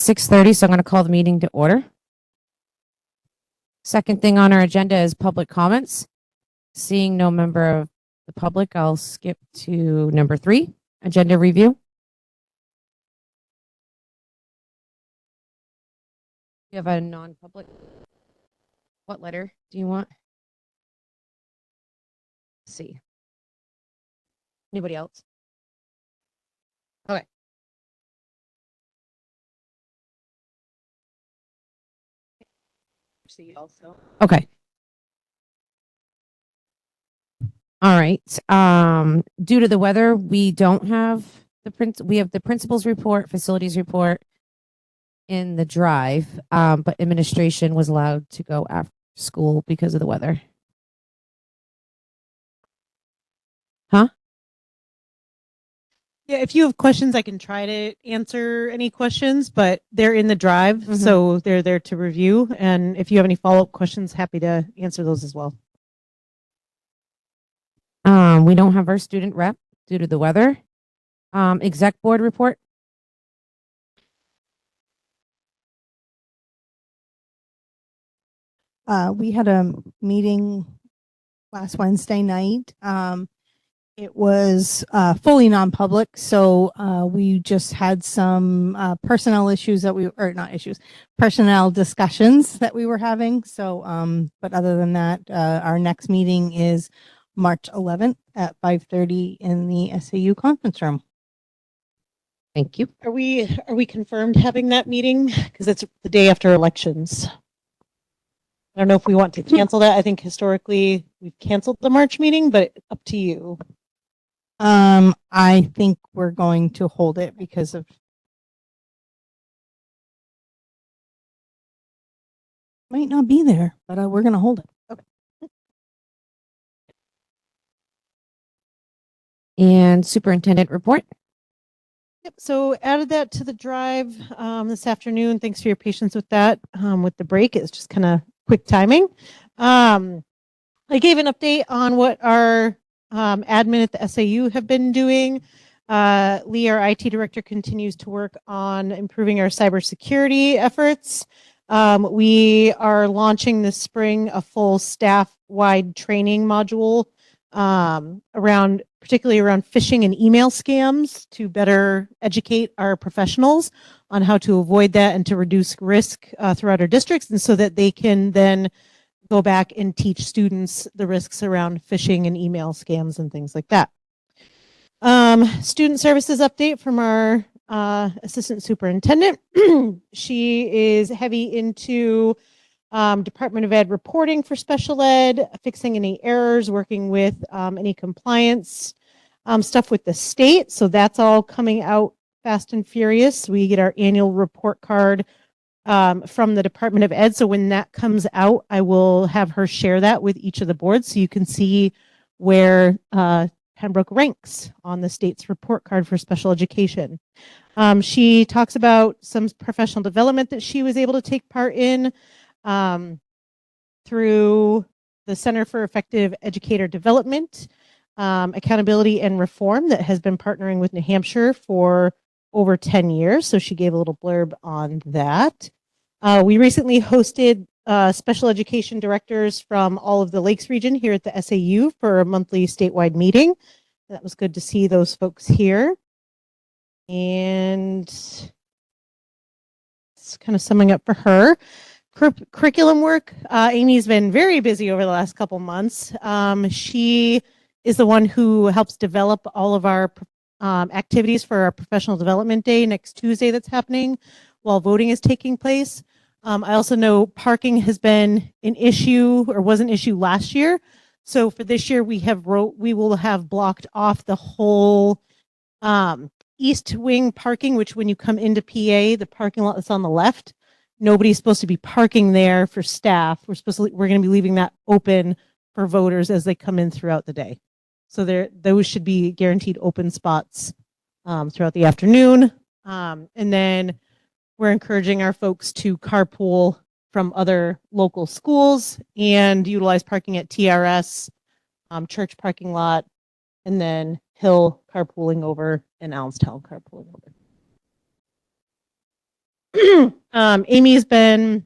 6:30, so I'm going to call the meeting to order. Second thing on our agenda is public comments. Seeing no member of the public, I'll skip to number 3, agenda review. You have a non-public. What letter do you want? Let's see. Anybody else? Okay. See also. Okay. All right. Due to the weather, we don't have we have the principal's report, facilities report in the drive, but administration was allowed to go after school because of the weather. Huh? Yeah, if you have questions, I can try to answer any questions, but they're in the drive, so they're there to review. And if you have any follow-up questions, happy to answer those as well. We don't have our student rep due to the weather. Exec board report. We had a meeting last Wednesday night. It was fully non-public, so we just had some personnel issues that personnel discussions that we were having. So, but other than that, our next meeting is March 11th at 5:30 in the SAU conference room. Thank you. Are we confirmed having that meeting? Because it's the day after elections. I don't know if we want to cancel that. I think historically we've canceled the March meeting, but up to you. I think we're going to hold it because of might not be there, but we're going to hold it. Okay. And superintendent report. Yep. So added that to the drive this afternoon. Thanks for your patience with that. With the break, it's just kind of quick timing. I gave an update on what our admin at the SAU have been doing. Lee, our IT director, continues to work on improving our cybersecurity efforts. We are launching this spring a full staff-wide training module particularly around phishing and email scams to better educate our professionals on how to avoid that and to reduce risk throughout our districts, and so that they can then go back and teach students the risks around phishing and email scams and things like that. Student services update from our assistant superintendent. She is heavy into Department of Ed reporting for special ed, fixing any errors, working with any compliance stuff with the state. So that's all coming out fast and furious. We get our annual report card from the Department of Ed. So when that comes out, I will have her share that with each of the boards so you can see where Pembroke ranks on the state's report card for special education. She talks about some professional development that she was able to take part in through the Center for Effective Educator Development, Accountability and Reform that has been partnering with New Hampshire for over 10 years. So she gave a little blurb on that. We recently hosted special education directors from all of the Lakes region here at the SAU for a monthly statewide meeting. That was good to see those folks here. And it's kind of summing up for her. Curriculum work. Amy's been very busy over the last couple months. She is the one who helps develop all of our activities for our professional development day next Tuesday that's happening while voting is taking place. I also know parking has been an issue or was an issue last year. So for this year, we will have blocked off the whole east wing parking, which when you come into PA, the parking lot that's on the left, nobody's supposed to be parking there for staff. We're going to be leaving that open for voters as they come in throughout the day. So those should be guaranteed open spots throughout the afternoon. And then we're encouraging our folks to carpool from other local schools and utilize parking at TRS, church parking lot, and then Hill carpooling over and Allenstown carpooling over. Amy's been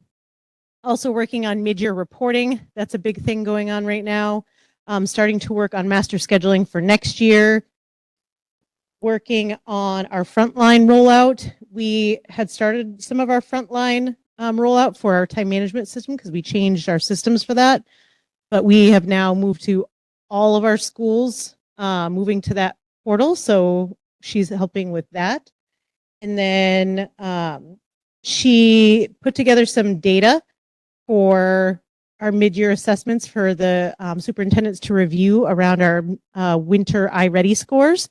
also working on mid-year reporting. That's a big thing going on right now. Starting to work on master scheduling for next year. Working on our frontline rollout. We had started some of our frontline rollout for our time management system because we changed our systems for that. But we have now moved to all of our schools moving to that portal. So she's helping with that. And then she put together some data for our mid-year assessments for the superintendents to review around our winter iReady scores.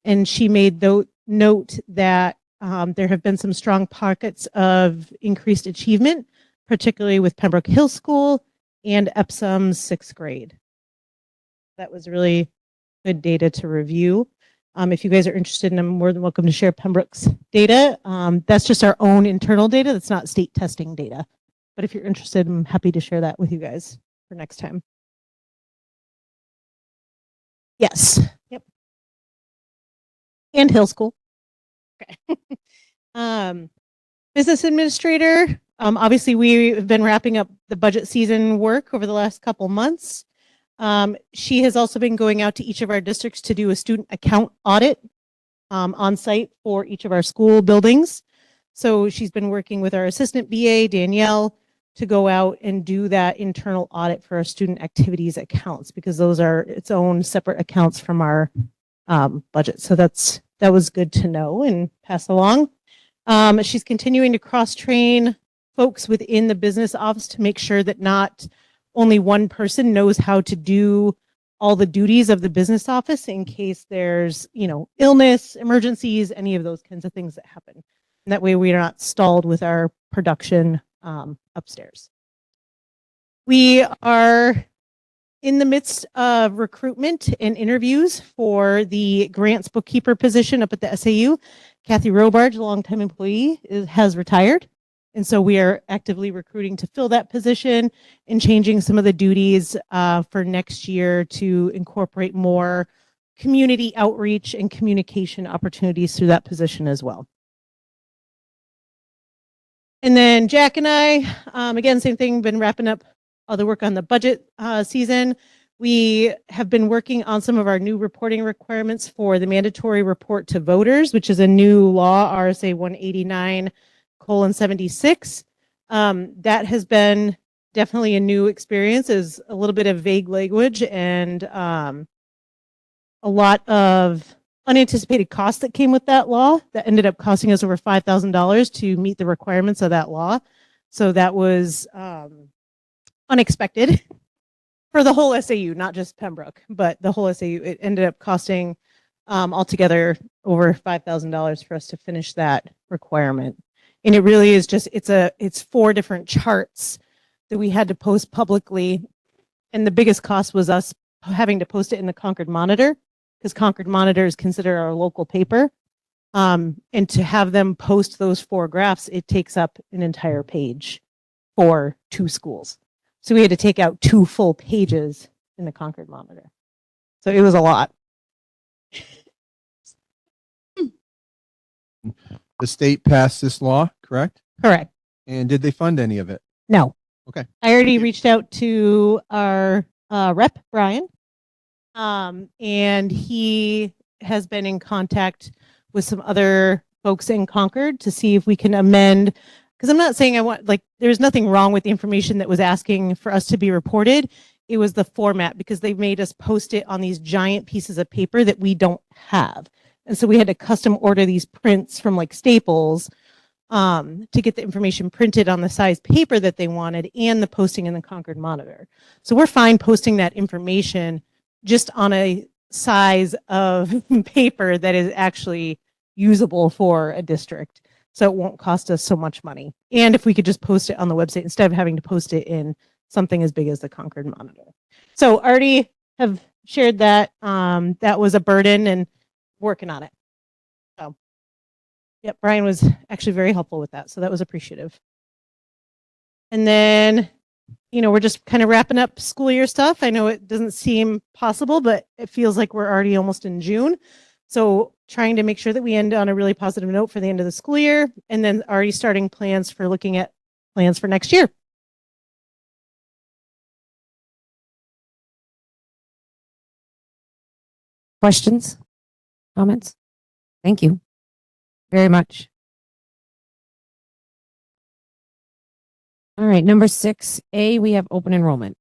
And she made note that there have been some strong pockets of increased achievement, particularly with Pembroke Hill School and Epsom's 6th grade. That was really good data to review. If you guys are interested, and I'm more than welcome to share Pembroke's data. That's just our own internal data. That's not state testing data. But if you're interested, I'm happy to share that with you guys for next time. Yes. Yep. And Hill School. Okay. Business administrator. Obviously, we've been wrapping up the budget season work over the last couple months. She has also been going out to each of our districts to do a student account audit on site for each of our school buildings. So she's been working with our assistant BA, Danielle, to go out and do that internal audit for our student activities accounts, because those are its own separate accounts from our budget. So that was good to know and pass along. She's continuing to cross-train folks within the business office to make sure that not only one person knows how to do all the duties of the business office in case there's, illness, emergencies, any of those kinds of things that happen. And that way we are not stalled with our production upstairs. We are in the midst of recruitment and interviews for the grants bookkeeper position up at the SAU. Kathy Robarge, a longtime employee, has retired. And so we are actively recruiting to fill that position and changing some of the duties for next year to incorporate more community outreach and communication opportunities through that position as well. And then Jack and I, again, same thing, been wrapping up all the work on the budget season. We have been working on some of our new reporting requirements for the mandatory report to voters, which is a new law, RSA 189:76. That has been definitely a new experience, is a little bit of vague language and a lot of unanticipated costs that came with that law that ended up costing us over $5,000 to meet the requirements of that law. So that was unexpected for the whole SAU, not just Pembroke, but the whole SAU. It ended up costing altogether over $5,000 for us to finish that requirement. And it really is just, it's 4 different charts that we had to post publicly. And the biggest cost was us having to post it in the Concord Monitor, because Concord Monitor is considered our local paper. And to have them post those 4 graphs, it takes up an entire page for 2 schools. So we had to take out 2 full pages in the Concord Monitor. So it was a lot. The state passed this law, correct? Correct. And did they fund any of it? No. Okay. I already reached out to our rep, Brian, and he has been in contact with some other folks in Concord to see if we can amend. Because I'm not saying there's nothing wrong with the information that was asking for us to be reported. It was the format, because they made us post it on these giant pieces of paper that we don't have. And so we had to custom order these prints from Staples to get the information printed on the size paper that they wanted and the posting in the Concord Monitor. So we're fine posting that information just on a size of paper that is actually usable for a district. So it won't cost us so much money. And if we could just post it on the website instead of having to post it in something as big as the Concord Monitor. So already have shared that. That was a burden and working on it. So, yep, Brian was actually very helpful with that. So that was appreciative. And then, we're just kind of wrapping up school year stuff. I know it doesn't seem possible, but it feels like we're already almost in June. So trying to make sure that we end on a really positive note for the end of the school year, and then already starting plans for looking at plans for next year. Questions? Comments? Thank you very much. All right, number 6A, we have open enrollment.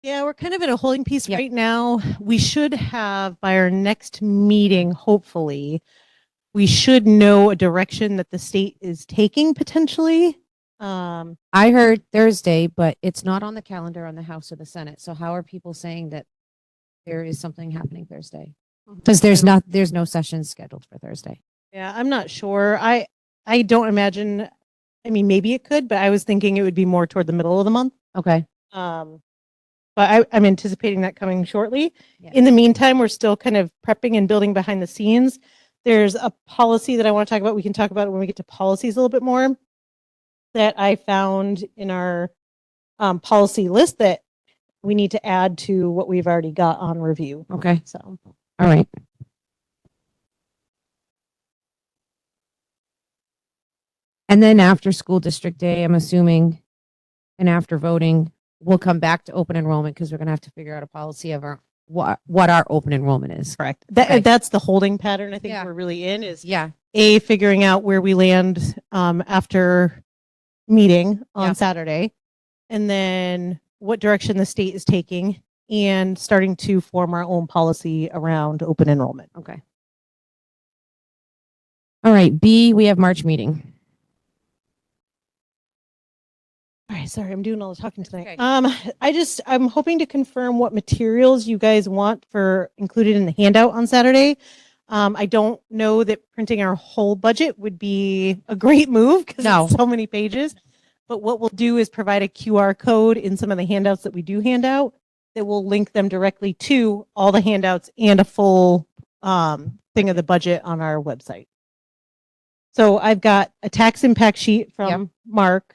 Yeah, we're kind of in a holding piece Yep. right now. We should have by our next meeting, hopefully, we should know a direction that the state is taking potentially. I heard Thursday, but it's not on the calendar on the House or the Senate. So how are people saying that there is something happening Thursday? Because there's no session scheduled for Thursday. Yeah, I'm not sure. I don't imagine. I mean, maybe it could, but I was thinking it would be more toward the middle of the month. Okay. But I'm anticipating that coming shortly. Yeah. In the meantime, we're still kind of prepping and building behind the scenes. There's a policy that I want to talk about. We can talk about it when we get to policies a little bit more, that I found in our policy list that we need to add to what we've already got on review. Okay. So, All right. And then after school district day, I'm assuming, and after voting, we'll come back to open enrollment because we're going to have to figure out a policy of our what our open enrollment is. correct. Okay. That's the holding pattern I think Yeah. we're really in is Yeah. figuring out where we land after meeting on Yeah. Saturday, and then what direction the state is taking, and starting to form our own policy around open enrollment. Okay. All right. B, we have March meeting. All right, sorry, I'm doing all the talking tonight. Okay. I'm hoping to confirm what materials you guys want for included in the handout on Saturday. I don't know that printing our whole budget would be a great move because No. it's so many pages. But what we'll do is provide a QR code in some of the handouts that we do hand out that will link them directly to all the handouts and a full thing of the budget on our website. So I've got a tax impact sheet from Yep. Mark.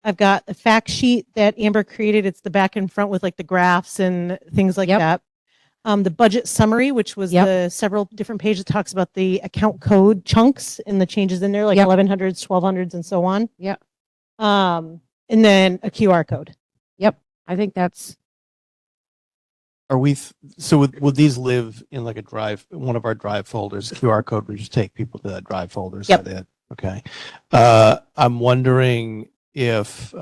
I've got a fact sheet that Amber created. It's the back and front with like the graphs and things like Yep. that. The budget summary, which was Yep. the several different pages, talks about the account code chunks and the changes in there, like Yep. 1100s, 1200s, and so on. Yep. And then a QR code. I think that's Are we, so would these live in like a drive, one of our drive folders, QR code, we just take people to that drive folder? Is Yep. that it? Okay. I'm wondering if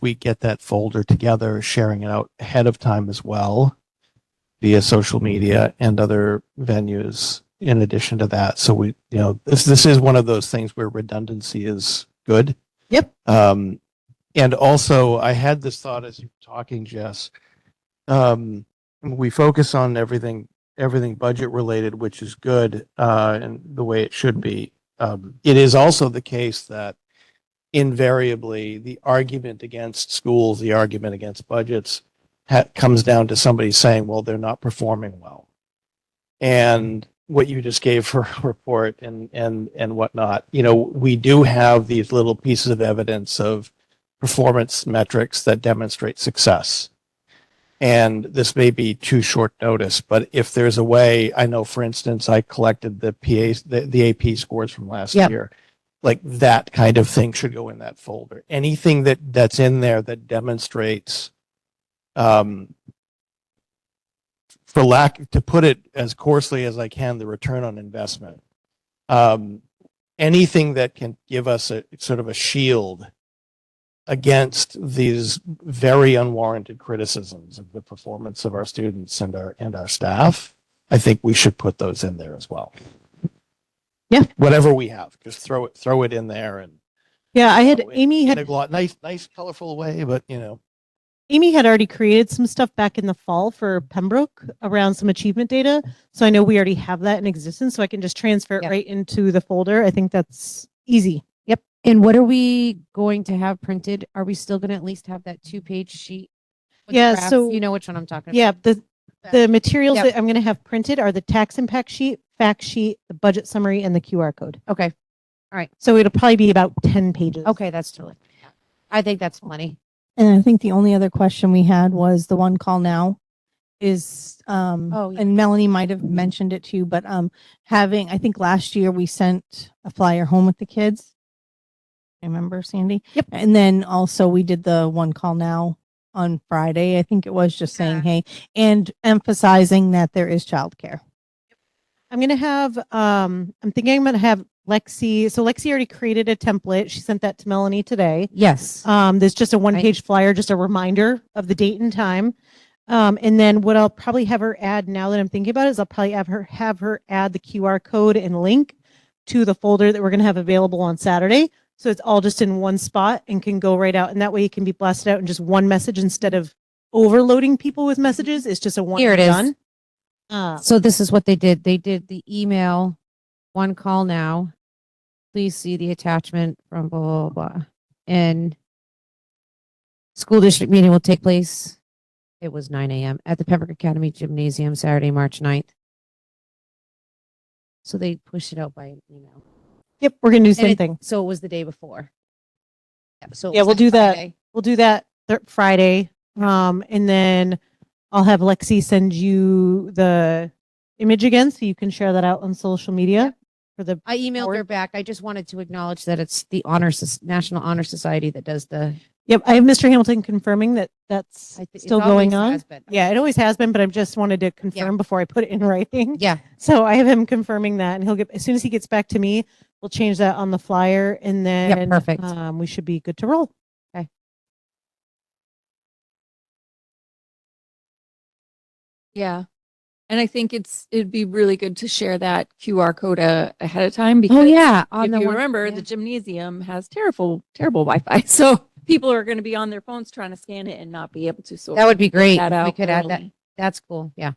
we get that folder together, sharing it out ahead of time as well via social media and other venues in addition to that. So we, this is one of those things where redundancy is good. Yep. And also I had this thought as you were talking, Jess, we focus on everything budget related, which is good, and the way it should be. It is also the case that invariably the argument against schools, the argument against budgets comes down to somebody saying, well, they're not performing well. And what you just gave for a report and whatnot, we do have these little pieces of evidence of performance metrics that demonstrate success. And this may be too short notice, but if there's a way, I know, for instance, I collected the the AP scores from last Yep. year. Like that kind of thing should go in that folder. Anything that's in there that demonstrates, for lack, to put it as coarsely as I can, the return on investment. Anything that can give us a sort of a shield against these very unwarranted criticisms of the performance of our students and our staff, I think we should put those in there as well. Yeah. Whatever we have, just throw it in there and Yeah, I had throw it Amy in had a nice colorful way, but Amy had already created some stuff back in the fall for Pembroke around some achievement data. So I know we already have that in existence, so I can just transfer it Yep. right into the folder. I think that's easy. Yep. And what are we going to have printed? Are we still going to at least have that 2-page sheet? with Yeah, graphs? so- You know which one I'm talking Yeah, about. the materials Yep. that I'm going to have printed are the tax impact sheet, fact sheet, the budget summary, and the QR code. Okay. So it'll probably be about 10 pages. Okay. That's totally. I think that's plenty. And I think the only other question we had was the one call now. is, Oh, yeah. and Melanie might have mentioned it to you, but, I think last year we sent a flyer home with the kids. Remember, Sandy? Yep. And then also we did the one call now on Friday. I think it was just saying, Yeah. hey, and emphasizing that there is childcare. I'm going to have, I'm thinking I'm going to have Lexi. So Lexi already created a template. She sent that to Melanie today. Yes. There's just a one-page flyer, just a reminder of the date and time. And then what I'll probably have her add now that I'm thinking about it is I'll probably have her add the QR code and link to the folder that we're going to have available on Saturday. So it's all just in one spot and can go right out. And that way it can be blasted out in just one message instead of overloading people with messages. It's just a one Here it and is. done. So this is what they did. They did the email, one call now. Please see the attachment from blah, blah, blah. And school district meeting will take place. It was 9 a.m. at the Pembroke Academy Gymnasium, Saturday, March 9th. So they pushed it out by email. Yep, we're going to do the And same it- thing. So it was the day before. So it Yeah, was we'll that do that. Friday. We'll do that Friday. And then I'll have Lexi send you the image again so you can share that out on social media Yep. for the I emailed her back. I just wanted to acknowledge that it's the National Honor Society that does the. Yep, I have Mr. Hamilton confirming that that's I think still it going always on. has been. Yeah, it always has been, but I just wanted to confirm before I put it in writing. Yeah. So I have him confirming that, and he'll get as soon as he gets back to me, we'll change that on the flyer, and then perfect. we should be good to roll. Yeah. And I think it'd be really good to share that QR code ahead of time Oh because yeah. if you remember, the gymnasium has terrible Wi-Fi. So people are going to be on their phones trying to scan it and not be able to. So that would be great. that If we out could add that. early. That's cool. Yeah.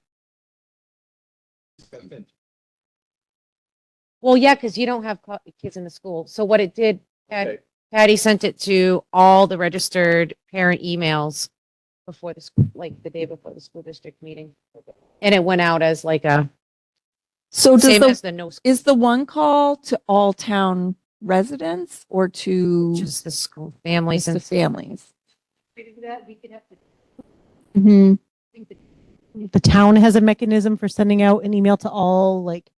Well, yeah, because you don't have kids in the school. So what it did, Patty sent it to all the registered parent emails before the school, like the day before the school district meeting, and it went out as like a So same as the no is the one call to all town residents or to just the school families just the and families? Mm-hmm. The town has a mechanism for sending out an email to all like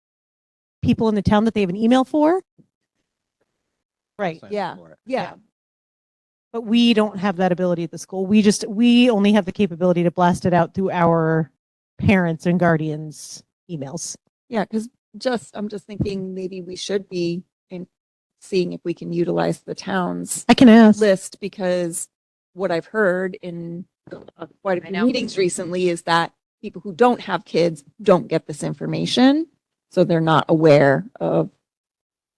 people in the town that they have an email for. Right. Yeah. Yeah. But we don't have that ability at the school. We only have the capability to blast it out through our parents and guardians emails. Yeah. Because I'm just thinking maybe we should be seeing if we can utilize the town's I can ask. list because what I've heard in quite a I few know. meetings recently is that people who don't have kids don't get this information. So they're not aware of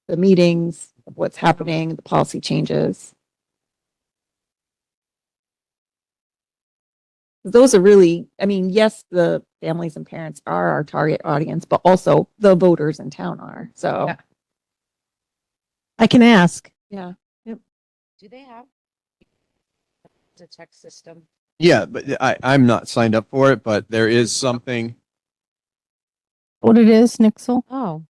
the meetings, of what's happening, the policy changes. Those are really, I mean, yes, the families and parents are our target audience, but also the voters in town are. So, Yeah. I can ask. yeah. do they have the text system? Yeah, but I'm not signed up for it, but there is something. What it is, Nixle? Oh,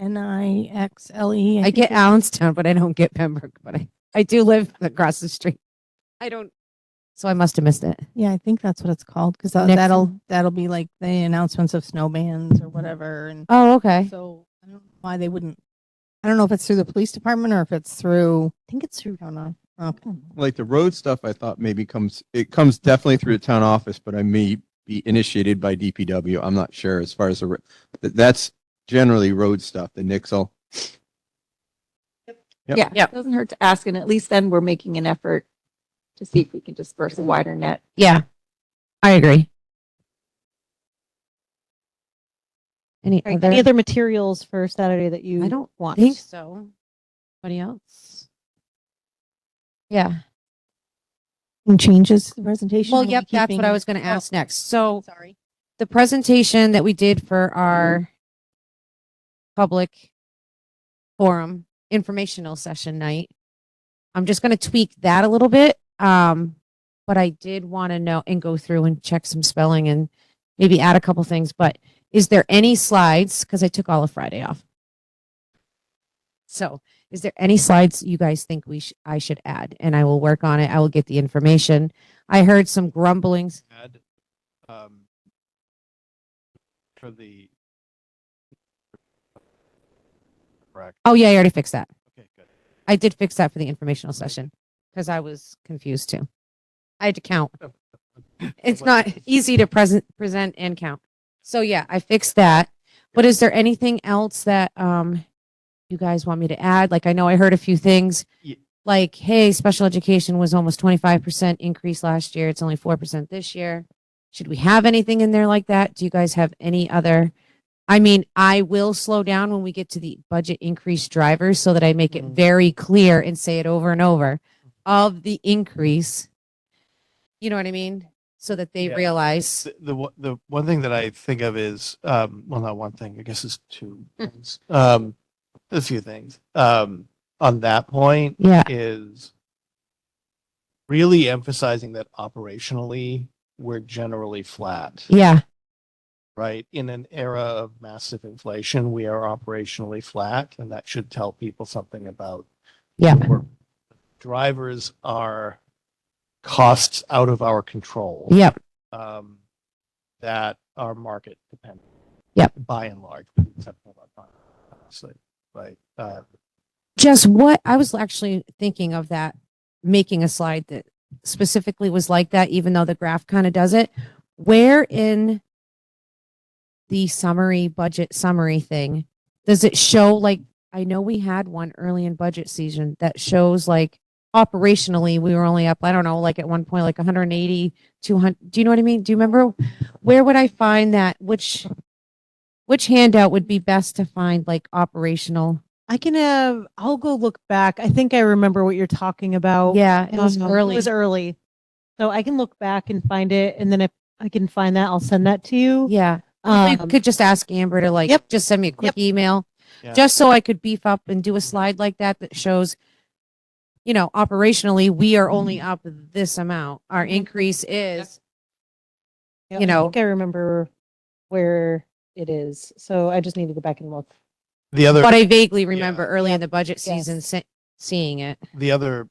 Nixle. I get Allenstown, but I don't get Pembroke. But I do live across the street. I don't. So I must have missed it. Yeah, I think that's what it's called because Nixle. that'll be like the announcements of snow bans or whatever. And Oh, okay. so I don't know why they wouldn't. I don't know if it's through the police department or if it's through. I think it's through. I don't know. Okay. Like the road stuff, I thought maybe comes definitely through the town office, but I may be initiated by DPW. I'm not sure as far as that's generally road stuff, the Nixle. Yep. Yeah. Yep. It doesn't hurt to ask. And at least then we're making an effort to see if we can disperse a wider net. Yeah, I agree. Any other? Any other materials for Saturday that you I don't want? think so. Anybody else? Yeah. And changes to the presentation. Well, We'll be yep, that's what keeping- I was going to ask next. So Sorry. the presentation that we did for our public forum informational session night, I'm just going to tweak that a little bit. But I did want to know and go through and check some spelling and maybe add a couple things. But is there any slides? Because I took all of Friday off. So is there any slides you guys think I should add? And I will work on it. I will get the information. I heard some grumblings. Add for the. Correct. Oh yeah, I already fixed that. Okay, good. I did fix that for the informational session because I was confused too. I had to count. It's not easy to present and count. So yeah, I fixed that. But is there anything else that you guys want me to add? Like I know I heard a few things. Ye- Like, hey, special education was almost 25% increase last year. It's only 4% this year. Should we have anything in there like that? Do you guys have any other? I mean, I will slow down when we get to the budget increase drivers so that I make it very clear and say it over and over of the increase. You know what I mean? So that they Yeah. realize. The one thing that I think of is, well, not one thing, I guess it's two things. A few things. On that point Yeah. is really emphasizing that operationally, we're generally flat, Yeah. right? In an era of massive inflation, we are operationally flat, and that should tell people something about Yeah. where drivers are costs out of our control. Yep. That are market dependent. Yep. By and large, with the exception of our time, obviously, right? Just what I was actually thinking of that, making a slide that specifically was like that, even though the graph kind of does it. Where in the budget summary thing, does it show like, I know we had one early in budget season that shows like operationally we were only up, I don't know, like at one point, like 180, 200. Do you know what I mean? Do you remember where would I find that? Which handout would be best to find like operational? I'll go look back. I think I remember what you're talking about. Yeah, it was early. It was early. So I can look back and find it. And then if I can find that, I'll send that to you. Yeah. You could just ask Amber to like, Yep. just send me a quick email, Yeah. just so I could beef up and do a slide like that that shows, you know, operationally, we are only up this amount. Our increase is, Yeah, you know. I think I remember where it is. So I just need to go back and look. The other, but I vaguely remember early Yeah. in the budget Yes. season seeing it. the other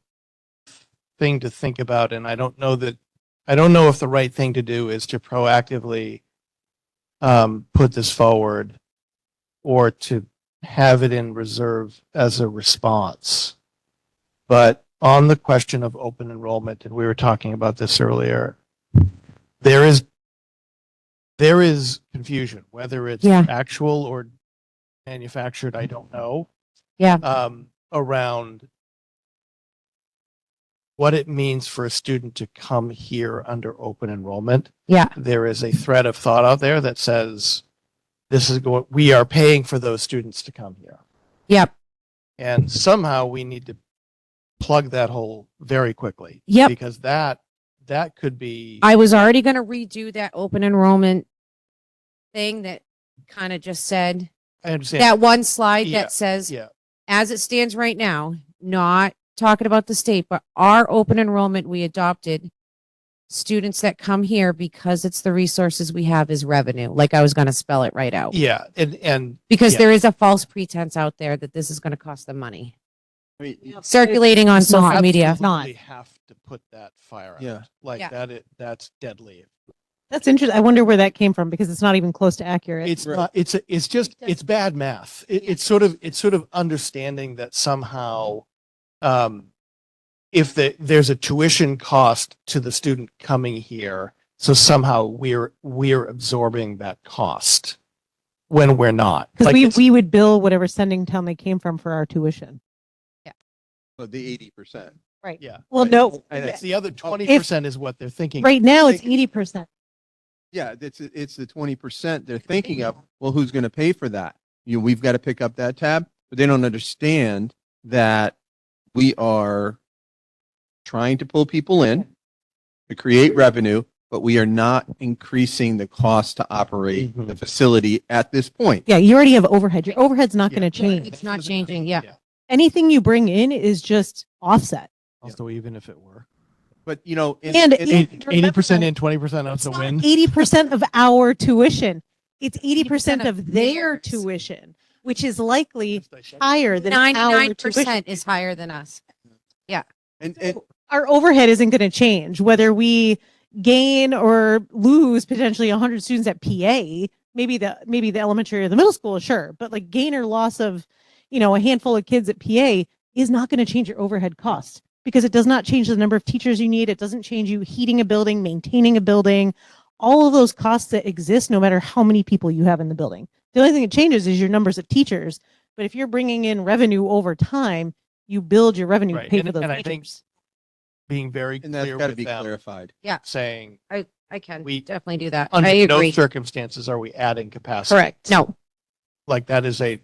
thing to think about, and I don't know if the right thing to do is to proactively put this forward or to have it in reserve as a response. But on the question of open enrollment, and we were talking about this earlier, there is confusion, whether it's Yeah. actual or manufactured, I don't know. Yeah. Around what it means for a student to come here under open enrollment. Yeah. There is a thread of thought out there that says we are paying for those students to come here. Yep. And somehow we need to plug that hole very quickly. Yep. Because that could be. I was already going to redo that open enrollment thing that kind of just said I understand. that one slide Yeah. that says, Yeah. as it stands right now, not talking about the state, but our open enrollment, we adopted students that come here because it's the resources we have is revenue. Like I was going to spell it right out. Yeah. And Because yeah. there is a false pretense out there that this is going to cost them money. I mean, Circulating on It's not. social media. It's not. We have to put that fire out. Yeah. Like Yeah. that's deadly. That's interesting. I wonder where that came from because it's not even close to accurate. It's Right. not, it's bad math. It's sort of understanding that somehow, if there's a tuition cost to the student coming here, so somehow we're absorbing that cost when we're not. Because Like we would bill whatever sending town they came from for our tuition. the 80%. Right. yeah. Well, right. no, And It's the other 20% is what they're thinking. right now it's 80%. Yeah, it's the 20% they're thinking of. Well, who's going to pay for that? We've got to pick up that tab, but they don't understand that we are trying to pull people in to create revenue, but we are not increasing the cost to operate Mhm. the facility at this point. Yeah, you already have overhead. Your overhead's not Yeah. going to change. It's not changing. Yeah. Anything you bring in is just offset. Also, even if it were But you know, And 80% in, 20% out to win. 80% of our tuition. It's 80% 80% of of their theirs. tuition, which is likely higher than our 99% tuition. is higher than us. and Our overhead isn't going to change whether we gain or lose potentially 100 students at PA. maybe the elementary or the middle school, sure, but like gain or loss of, a handful of kids at PA is not going to change your overhead costs because it does not change the number of teachers you need. It doesn't change you heating a building, maintaining a building, all of those costs that exist no matter how many people you have in the building. The only thing that changes is your numbers of teachers. But if you're bringing in revenue over time, you build your revenue to Right. pay And- for those and I think teachers. Being very And that's clear got to with be them, clarified. saying I can We- definitely do that. under I no agree. circumstances are we adding capacity. Correct. No, Like that is a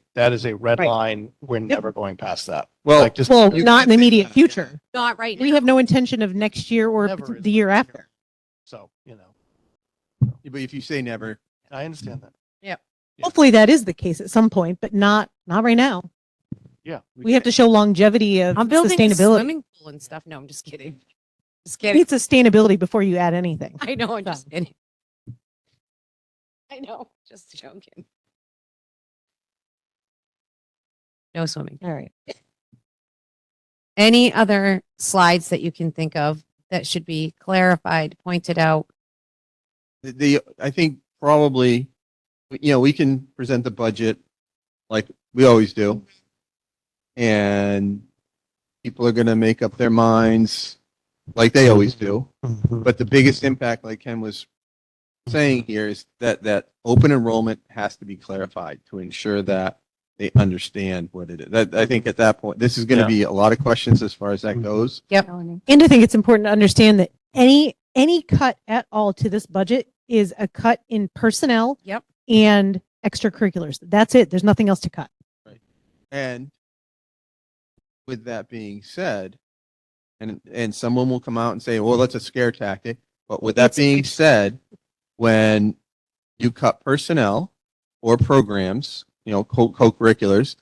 red Right. line. We're never going past that. Well, Like just Well, You not in the can say immediate that, future. not right We now. have no intention of next year or never is the year after. So, but if you say never, I understand that. Yeah. Hopefully that is the case at some point, but not right now. Yeah. We have to show longevity of I'm building a sustainability. swimming pool and stuff. No, I'm just kidding. Just You kidding. need sustainability before you add anything. I know. I'm just kidding. I know. Just joking. No swimming. All right. Any other slides that you can think of that should be clarified, pointed out? I think probably, we can present the budget like we always do. And people are going to make up their minds like they always do. But the biggest impact, like Ken was saying here, is that open enrollment has to be clarified to ensure that they understand what it is. I think at that point, this is going to be a lot of questions as far as that goes. And I think it's important to understand that any cut at all to this budget is a cut in personnel Yep. and extracurriculars. That's it. There's nothing else to cut. And with that being said, and someone will come out and say, well, that's a scare tactic. But with that being said, when you cut personnel or programs, co-curriculars,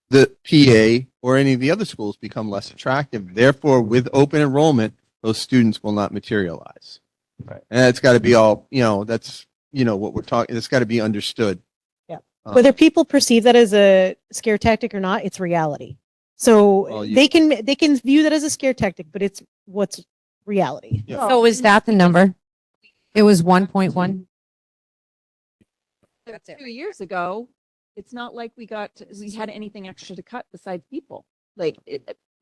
the PA or any of the other schools become less attractive. Therefore, with open enrollment, those students will not materialize. Right. And it's got to be all, that's, what we're talking, it's got to be understood. Yeah. Uh, Whether people perceive that as a scare tactic or not, it's reality. So Well, they can view that as a scare tactic, but it's what's reality. Yeah. So is that the number? It was 1.1. That's it. 2 years ago, it's not like we had anything extra to cut besides people. Like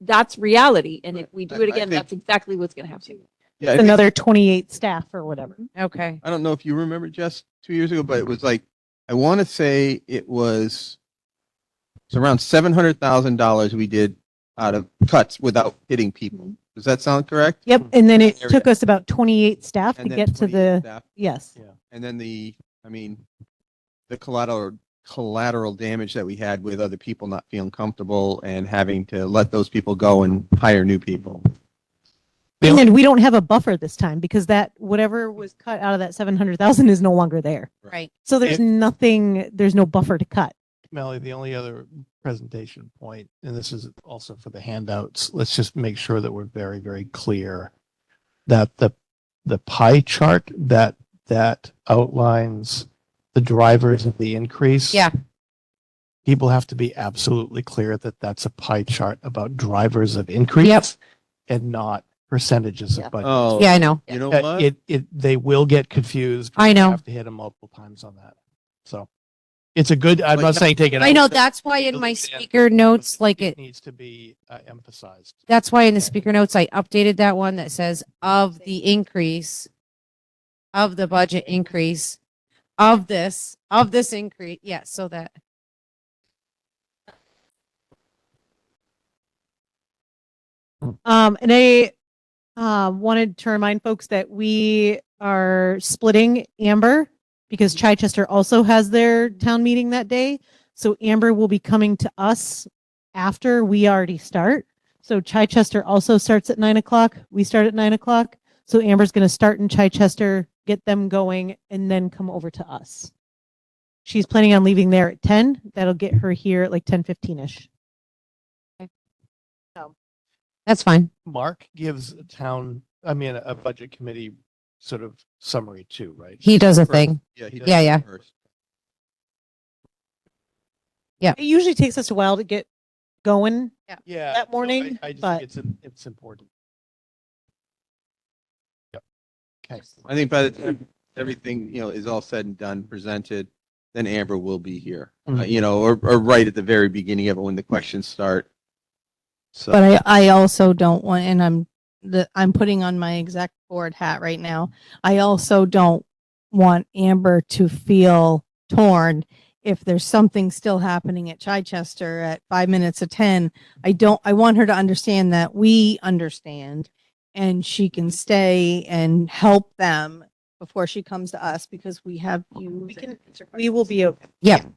that's reality. And if we do it I again, think- that's exactly what's going to happen. yeah, I think- Another 28 staff or whatever. Okay. I don't know if you remember, Jess, 2 years ago, but it was like, I want to say it was around $700,000 we did out of cuts without hitting people. Does that sound correct? Yep. And then it Area. took us about 28 staff to And then get to 28 the, staff. yes. And then the collateral damage that we had with other people not feeling comfortable and having to let those people go and hire new people. And then we don't have a buffer this time because that whatever was cut out of that 700,000 is no longer there. Right. So there's no buffer to cut. Melly, the only other presentation point, and this is also for the handouts, let's just make sure that we're very, very clear that the pie chart that outlines the drivers of the increase. Yeah. People have to be absolutely clear that that's a pie chart about drivers of increase. Yep. And not percentages Yeah. of budget. Oh, Yeah, I know. you know what? They will get confused. I You know. have to hit them multiple times on that. So it's a good, I'm Like, not saying take it out. I know. That's why in my speaker notes, like It it, needs to be emphasized. that's why in the speaker notes, I updated that one that says of the increase of the budget increase of this increase. Yeah. So that. And I wanted to remind folks that we are splitting Amber because Chichester also has their town meeting that day. So Amber will be coming to us after we already start. So Chichester also starts at 9:00. We start at 9:00. So Amber's going to start in Chichester, get them going, and then come over to us. She's planning on leaving there at 10. That'll get her here at like 10:15-ish. That's fine. Mark gives a budget committee sort of summary too, right? He does a Right. thing. Yeah, he Yeah, yeah. first. It usually takes us a while to get going. Yeah. that morning, I just but- think it's important. Yep. Okay. I think by the time everything, is all said and done, presented, then Amber will be here, Mhm. or right at the very beginning of it when the questions start. So, But I also don't want, and I'm putting on my exec board hat right now. I also don't want Amber to feel torn if there's something still happening at Chichester at 5 minutes of 10. I want her to understand that we understand and she can stay and help them before she comes to us because we have you. We will be okay. Yep.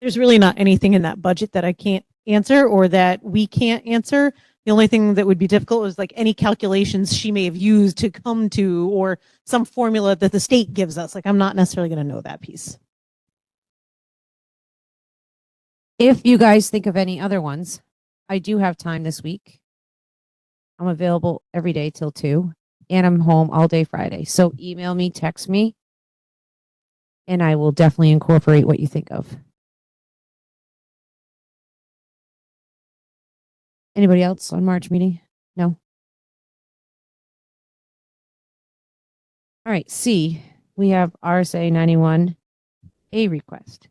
There's really not anything in that budget that I can't answer or that we can't answer. The only thing that would be difficult is like any calculations she may have used to come to or some formula that the state gives us. Like I'm not necessarily going to know that piece. If you guys think of any other ones, I do have time this week. I'm available every day till 2, and I'm home all day Friday. So email me, text me, and I will definitely incorporate what you think of. Anybody else on March meeting? No. All right. C, we have RSA 91 A request.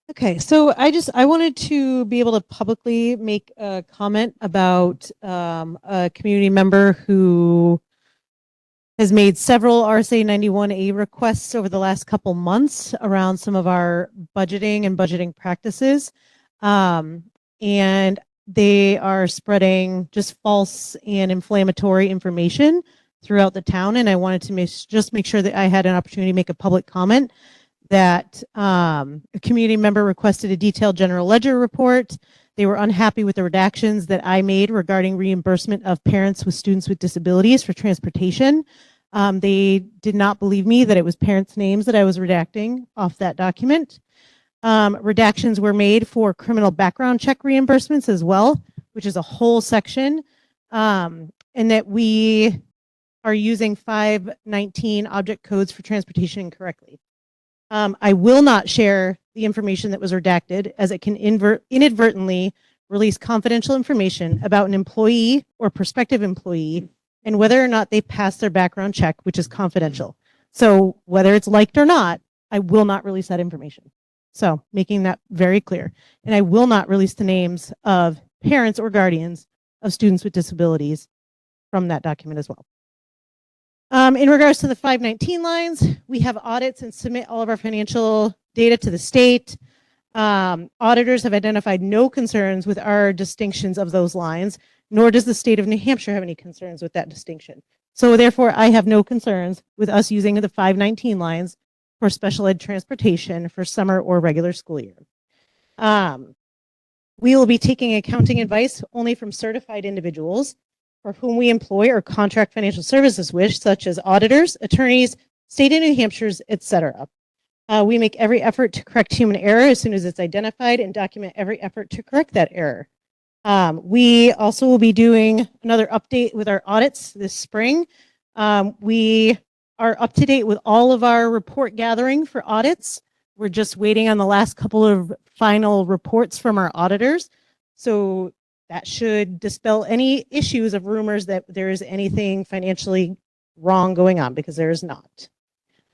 Okay, so I wanted to be able to publicly make a comment about a community member who has made several RSA 91A requests over the last couple months around some of our budgeting and budgeting practices. And they are spreading just false and inflammatory information throughout the town. And I wanted to just make sure that I had an opportunity to make a public comment that a community member requested a detailed general ledger report. They were unhappy with the redactions that I made regarding reimbursement of parents with students with disabilities for transportation. They did not believe me that it was parents' names that I was redacting off that document. Redactions were made for criminal background check reimbursements as well, which is a whole section, and that we are using 519 object codes for transportation incorrectly. I will not share the information that was redacted as it can inadvertently release confidential information about an employee or prospective employee and whether or not they pass their background check, which is confidential. So whether it's liked or not, I will not release that information. So making that very clear. And I will not release the names of parents or guardians of students with disabilities from that document as well. In regards to the 519 lines, we have audits and submit all of our financial data to the state. Auditors have identified no concerns with our distinctions of those lines, nor does the state of New Hampshire have any concerns with that distinction. So therefore, I have no concerns with us using the 519 lines for special ed transportation for summer or regular school year. We will be taking accounting advice only from certified individuals for whom we employ or contract financial services with, such as auditors, attorneys, state and New Hampshire's, etc. We make every effort to correct human error as soon as it's identified and document every effort to correct that error. We also will be doing another update with our audits this spring. We are up to date with all of our report gathering for audits. We're just waiting on the last couple of final reports from our auditors. So that should dispel any issues of rumors that there is anything financially wrong going on, because there is not.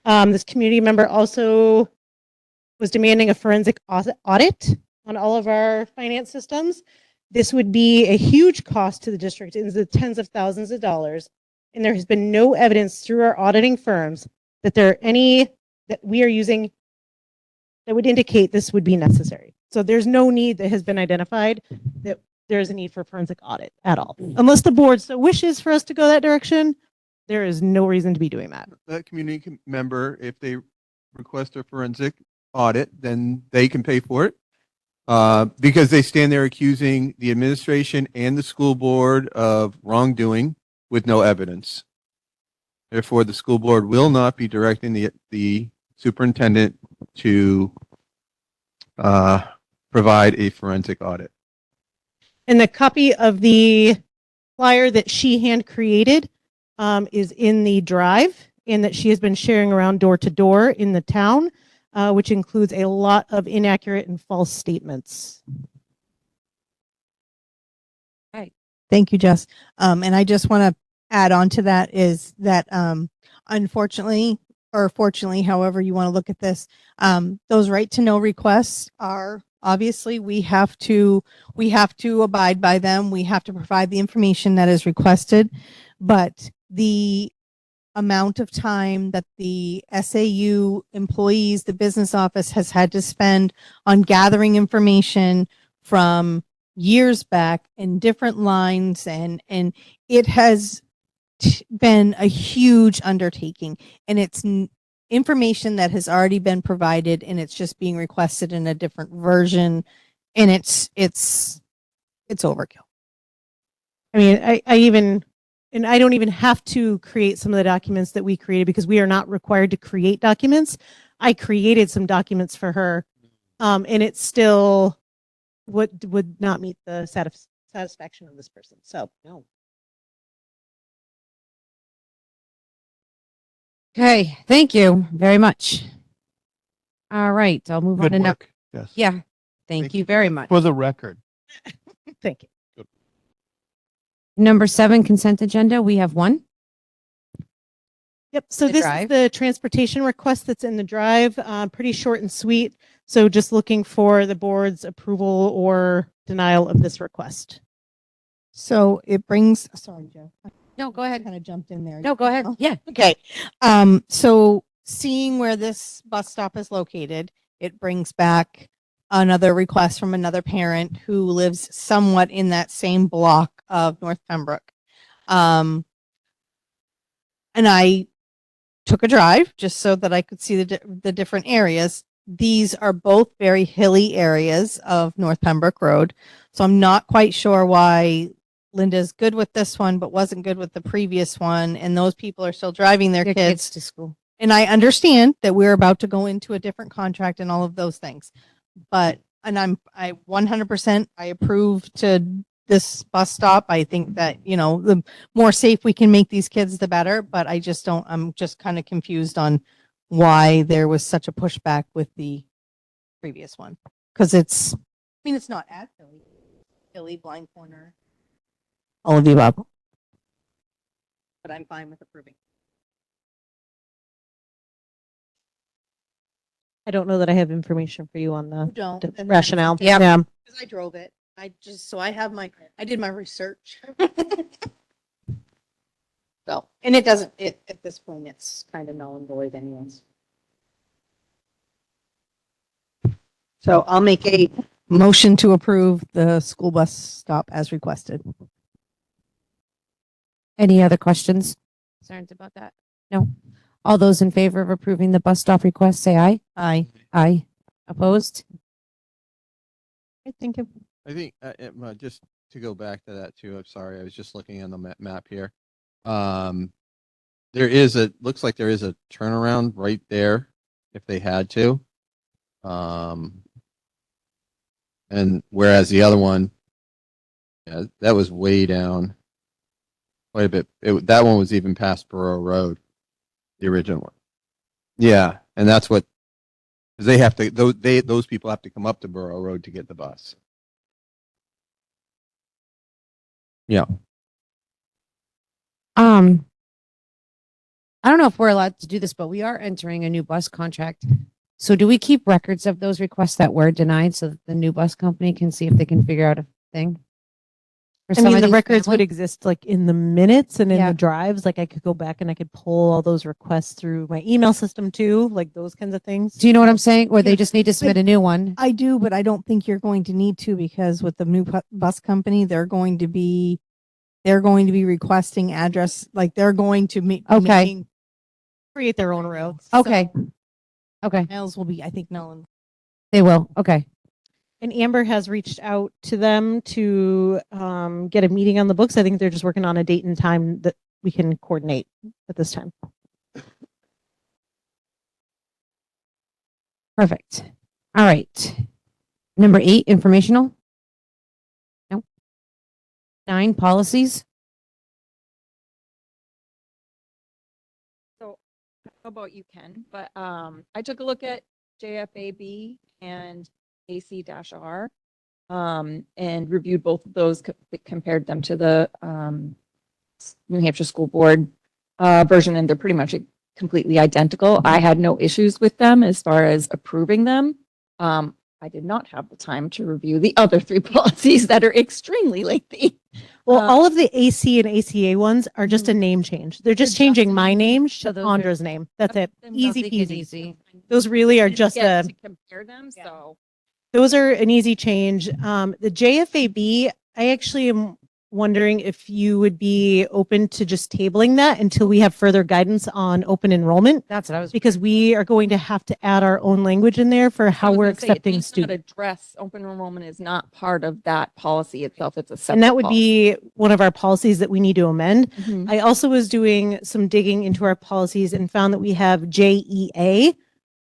This community member also was demanding a forensic audit on all of our finance systems. This would be a huge cost to the district in the tens of thousands of dollars. And there has been no evidence through our auditing firms that there are any that we are using that would indicate this would be necessary. So there's no need that has been identified that there's a need for forensic audit at all. Unless the board so wishes for us to go that direction, there is no reason to be doing that. that community member, if they request a forensic audit, then they can pay for it. Because they stand there accusing the administration and the school board of wrongdoing with no evidence. Therefore, the school board will not be directing the superintendent to provide a forensic audit. And the copy of the flyer that she hand created is in the drive, and that she has been sharing around door to door in the town, which includes a lot of inaccurate and false statements. Thank you, Jess. And I just want to add on to that is that unfortunately or fortunately, however you want to look at this, those right to know requests are obviously we have to abide by them. We have to provide the information that is requested, but the amount of time that the SAU employees, the business office has had to spend on gathering information from years back in different lines and it has been a huge undertaking and it's information that has already been provided and it's just being requested in a different version and it's overkill. I mean, I don't even have to create some of the documents that we created because we are not required to create documents. I created some documents for her, and it still would not meet the satisfaction of this person. So no. Okay, thank you very much. All right, I'll move on Good to work. Yes. Yeah, thank Thank you very much. For the record. Thank you. Number 7, consent agenda. We have one. Yep. So The this drive. is the transportation request that's in the drive. Pretty short and sweet. So just looking for the board's approval or denial of this request. So it brings, sorry, Joe. No, go ahead. Kind of jumped in there. No, go ahead. Yeah. Okay. So seeing where this bus stop is located, it brings back another request from another parent who lives somewhat in that same block of North Pembroke. And I took a drive just so that I could see the different areas. These are both very hilly areas of North Pembroke Road. So I'm not quite sure why Linda's good with this one, but wasn't good with the previous one. And those people are still driving their kids to school. and I understand that we're about to go into a different contract and all of those things. But, and I 100%, I approve to this bus stop. I think that, you know, the more safe we can make these kids, the better. But I just don't, I'm just kind of confused on why there was such a pushback with the previous one. Cause it's, I mean, it's not at Philly, Blind Corner, all of the above. But I'm fine with approving. I don't know that I have information for you on You the don't. and rationale. that's okay. Yeah. Because I drove it. I just, so I did my research. So, and it doesn't, at this point, it's kind of null and void anyways. So I'll make a motion to approve the school bus stop as requested. Any other questions? Concerns about that? No. All those in favor of approving the bus stop request, say aye. Aye. Aye. Opposed? Thank you. I think just to go back to that too. I'm sorry, I was just looking on the map here. Looks like there is a turnaround right there if they had to. And whereas the other one, yeah, that was way down quite a bit. That one was even past Borough Road, the original one. Yeah, and that's what, because they have to, those people have to come up to Borough Road to get the bus. Yeah. I don't know if we're allowed to do this, but we are entering a new bus contract. So do we keep records of those requests that were denied so that the new bus company can see if they can figure out a thing? For I some mean, of the these records would families? exist like in the minutes and in Yeah. the drives. Like I could go back and I could pull all those requests through my email system too, like those kinds of things. Do you know what I'm saying? Or they Yeah. just need to submit a new one? I do, but I don't think you're going to need to because with the new bus company, they're going to be requesting address, like they're going to make. Okay. Create their own routes. Okay. Okay. Miles will be, I think, null. They will. Okay. And Amber has reached out to them to get a meeting on the books. I think they're just working on a date and time that we can coordinate at this time. Perfect. All right. Number 8, informational. No. 9, policies. So how about you, Ken? But I took a look at JFAB and AC-R and reviewed both of those, compared them to the New Hampshire School Board version, and they're pretty much completely identical. I had no issues with them as far as approving them. I did not have the time to review the other three policies that are extremely lengthy. Well, Uh, all of the AC and ACA ones are just a name change. They're just They're just changing my name So to those are- Andra's name. That's it. Them Easy Make it peasy. easy. Those really are didn't just get a, to compare them, so. those are an easy change. The JFAB, I actually am wondering if you would be open to just tabling that until we have further guidance on open enrollment, That's what I was. because we are going to have to add our own language in there for I how was we're gonna say, it accepting does not students. Address open enrollment is not part of that policy itself. It's a separate. And that would policy. be one of our policies that we need to amend. Mhm. I also was doing some digging into our policies and found that we have JEA,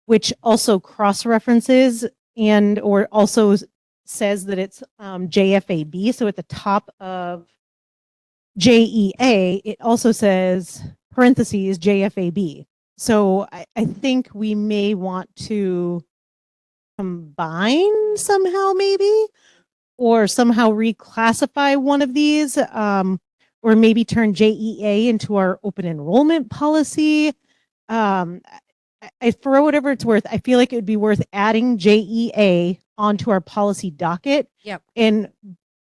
which also cross-references and or also says that it's JFAB. So at the top of JEA, it also says parentheses JFAB. So I think we may want to combine somehow, maybe, or somehow reclassify one of these, or maybe turn JEA into our open enrollment policy. For whatever it's worth, I feel like it would be worth adding JEA onto our policy docket. Yep. And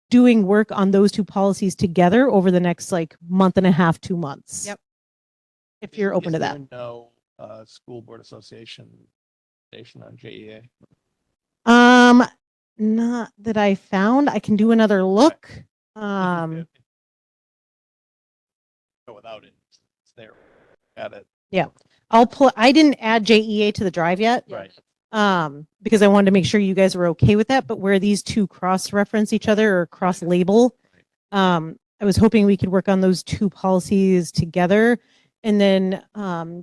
doing work on those two policies together over the next like month and a half, 2 months. Yep. If you're open to that. No, school board association station on JEA. Not that I found. I can do another look. Go without it. It's there. Got it. I didn't add JEA to the drive yet. Right. Because I wanted to make sure you guys were okay with that, but where these two cross-reference each other or cross-label, I was hoping we could work on those two policies together. And then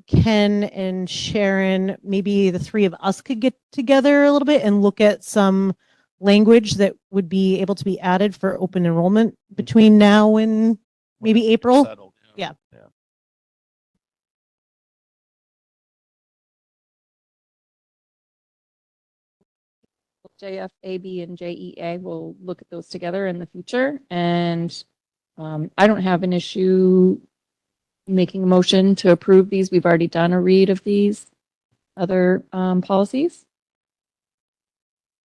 Ken and Sharon, maybe the three of us could get together a little bit and look at some language that would be able to be added for open enrollment between now and maybe April. Settled, Yeah. JFAB and JEA, we'll look at those together in the future. And I don't have an issue making a motion to approve these. We've already done a read of these other policies.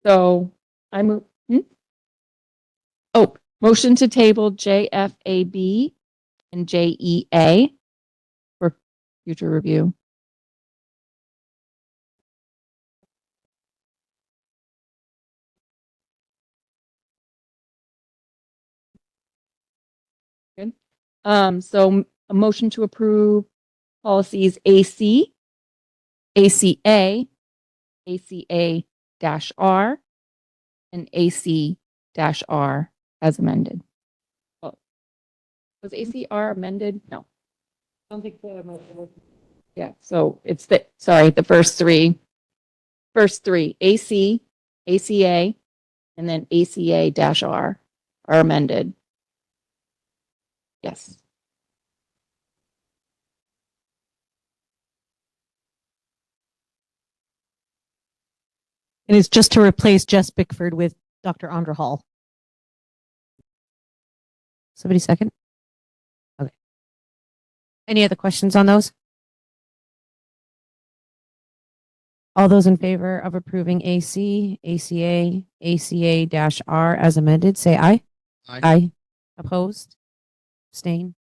So I move. Oh, motion to table JFAB and JEA for future review. Good. So a motion to approve policies AC, ACA, ACA-R, and AC-R as amended. Oh, was ACR amended? No. I don't think so. Yeah, so it's the first three, AC, ACA, and then ACA-R are amended. Yes. And it's just to replace Jess Bickford with Dr. Andra Hall. Somebody second? Okay. Any other questions on those? All those in favor of approving AC, ACA, ACA-R as amended, say aye. Aye. Aye. Opposed? Abstain?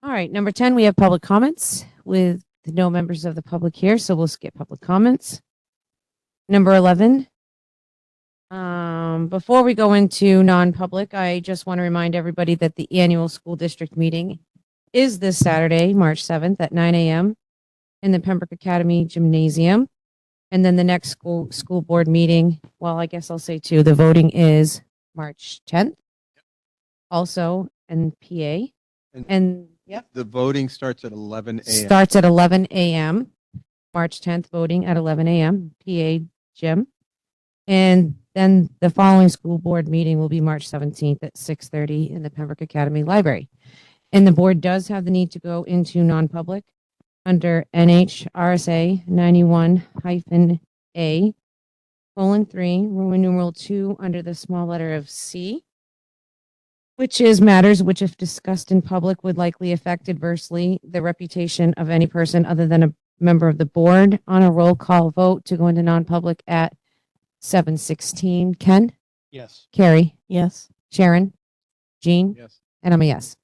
All right, number 10, we have public comments with no members of the public here, so we'll skip public comments. Number 11, before we go into non-public, I just want to remind everybody that the annual school district meeting is this Saturday, March 7th at 9 a.m. in the Pembroke Academy Gymnasium. And then the next school board meeting, well, I guess I'll say two, the voting is March 10th. Also in PA. And yep. The voting starts at 11 a.m. Starts at 11 a.m. March 10th, voting at 11 a.m. PA gym. And then the following school board meeting will be March 17th at 6:30 in the Pembroke Academy Library. And the board does have the need to go into non-public under NHRSA 91-A :3, Roman numeral 2, under the small letter of C, which is matters which, if discussed in public, would likely affect adversely the reputation of any person other than a member of the board, on a roll call vote to go into non-public at 7:16. Ken, Yes. Carrie, Yes. Sharon, Jean, Yes. and I'm a yes.